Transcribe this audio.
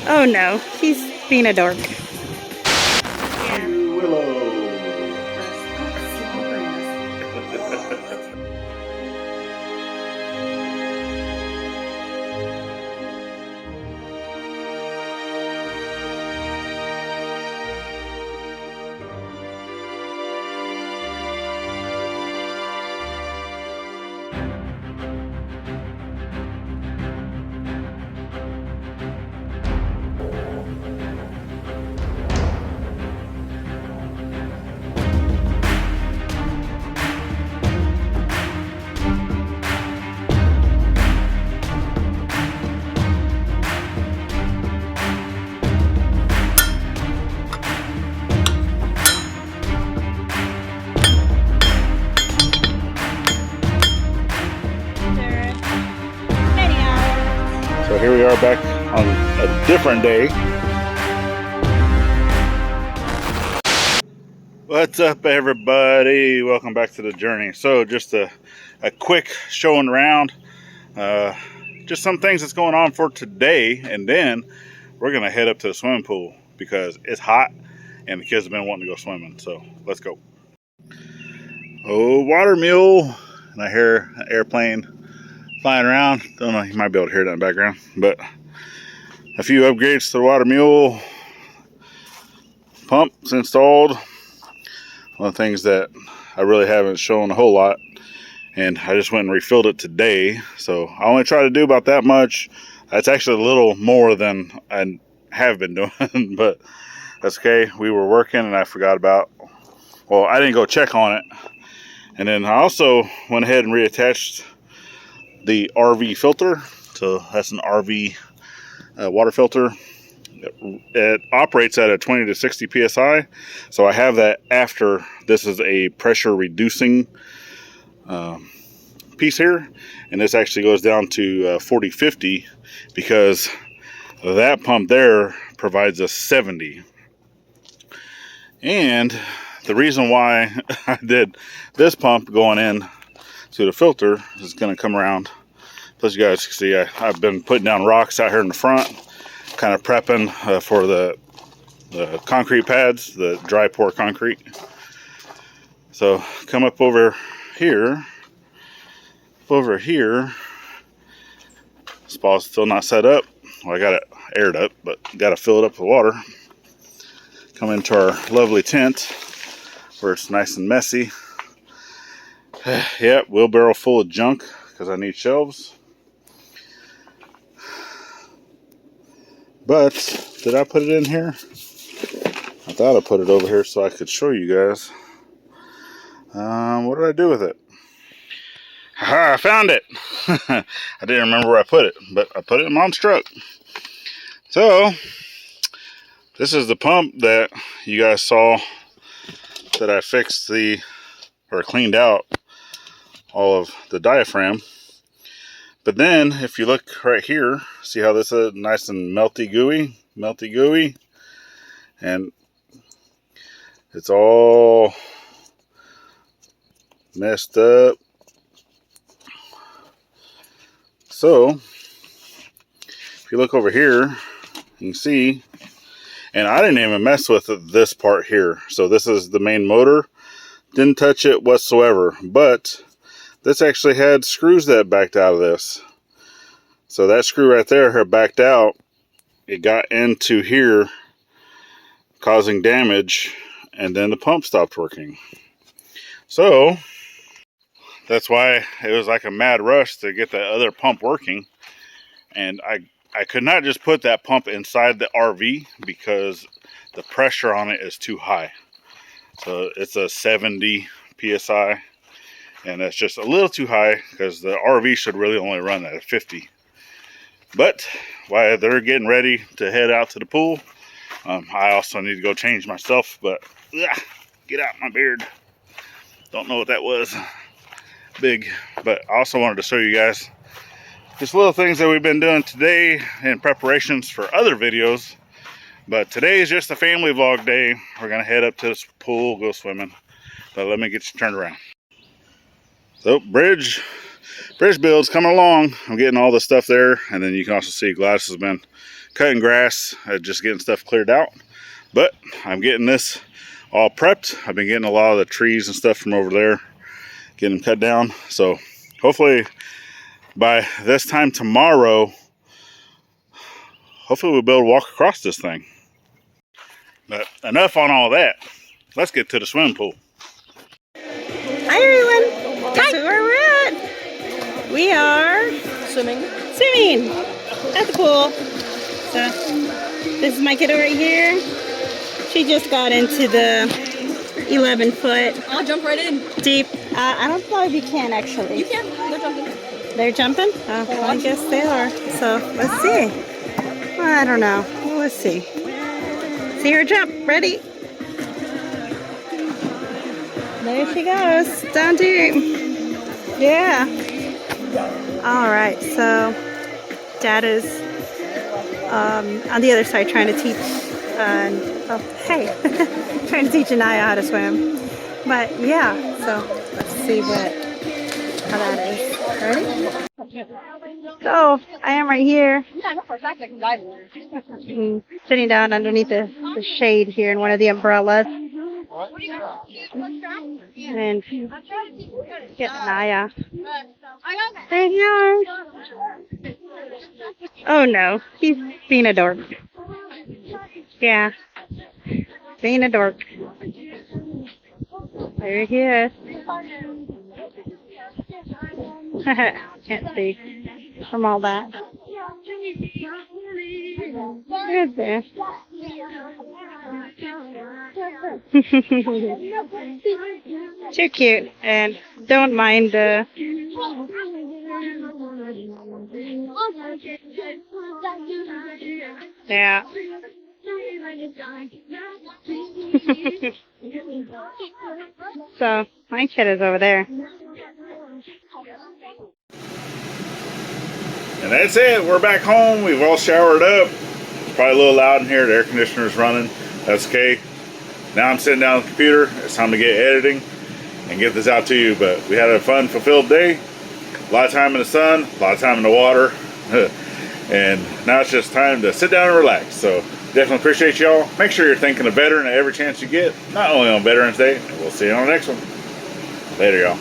Oh no, he's being a dork. So here we are back on a different day. What's up, everybody? Welcome back to the journey. So just a quick showing around, just some things that's going on for today, and then we're gonna head up to the swimming pool because it's hot and the kids have been wanting to go swimming. So let's go. Oh, water mule, and I hear an airplane flying around. Don't know, you might be able to hear that in the background, but a few upgrades to the water mule. Pumps installed. One of the things that I really haven't shown a whole lot, and I just went and refilled it today. So I only try to do about that much. That's actually a little more than I have been doing, but that's okay. We were working and I forgot about, well, I didn't go check on it. And then I also went ahead and reattached the RV filter. So that's an RV water filter. It operates at a 20 to 60 psi, so I have that after. This is a pressure reducing piece here, and this actually goes down to 40-50 because that pump there provides a 70. And the reason why I did this pump going in to the filter is going to come around. Plus you guys can see I've been putting down rocks out here in the front, kind of prepping for the concrete pads, the dry pour concrete. So come up over here. Spa's still not set up. Well, I got it aired up, but got to fill it up with water. Come into our lovely tent where it's nice and messy. Yep, wheelbarrow full of junk because I need shelves. But did I put it in here? I thought I put it over here so I could show you guys. What did I do with it? Aha, I found it. I didn't remember where I put it, but I put it in Mom's truck. So this is the pump that you guys saw that I fixed or cleaned out all of the diaphragm. But then if you look right here, see how this is nice and melty gooey, and it's all messed up. So if you look over here, you can see, and I didn't even mess with this part here. So this is the main motor. Didn't touch it whatsoever, but this actually had screws that backed out of this. So that screw right there had backed out. It got into here, causing damage, and then the pump stopped working. So that's why it was like a mad rush to get that other pump working. And I could not just put that pump inside the RV because the pressure on it is too high. So it's a 70 psi, and that's just a little too high because the RV should really only run at 50. But while they're getting ready to head out to the pool, I also need to go change myself. But get out my beard. Don't know what that was. Big. But I also wanted to show you guys just little things that we've been doing today in preparations for other videos. But today is just a family vlog day. We're going to head up to this pool, go swimming. But let me get you turned around. So bridge build's coming along. I'm getting all the stuff there. And then you can also see Gladys has been cutting grass, just getting stuff cleared out. But I'm getting this all prepped. I've been getting a lot of the trees and stuff from over there, getting them cut down. So hopefully by this time tomorrow, hopefully we'll be able to walk across this thing. But enough on all that. Let's get to the swimming pool. Hi everyone. Guess where we're at? We are swimming at the pool. So this is my kiddo right here. She just got into the 11-foot. I'll jump right in. Deep. I don't know if you can actually. You can. They're jumping. They're jumping? Oh, well, I guess they are. So let's see. I don't know. Let's see. See her jump. Ready? There she goes. Down deep. Yeah. All right. So Dad is on the other side trying to teach. Oh, hey. Trying to teach Anaya how to swim. But yeah. So let's see how that is. Ready? So I am right here. Sitting down underneath the shade here in one of the umbrellas. And get Anaya. There you are. Oh no, he's being a dork. Yeah, being a dork. There he is. Can't see from all that. Good there. Too cute, and don't mind the yeah. So my kid is over there. And that's it. We're back home. We've all showered up. It's probably a little loud in here. The air conditioner's running. That's okay. Now I'm sitting down at the computer. It's time to get editing and get this out to you. But we had a fun, fulfilled day. A lot of time in the sun, a lot of time in the water. And now it's just time to sit down and relax. So definitely appreciate y'all. Make sure you're thinking of veteran at every chance you get. Not only on Veterans Day. And we'll see you on the next one. Later, y'all.